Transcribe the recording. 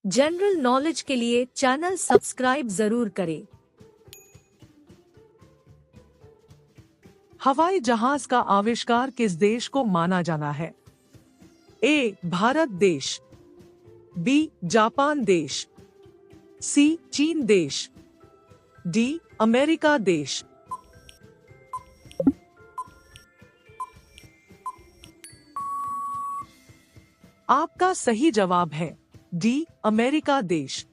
General knowledge के लिए channel subscribe जरूर करें। हवाई जहाज का आविष्कार किस देश को माना जाना है? ए. भारत देश, बी. जापान देश, सी. चीन देश, डी. अमेरिका देश। आपका सही जवाब है डी. अमेरिका देश।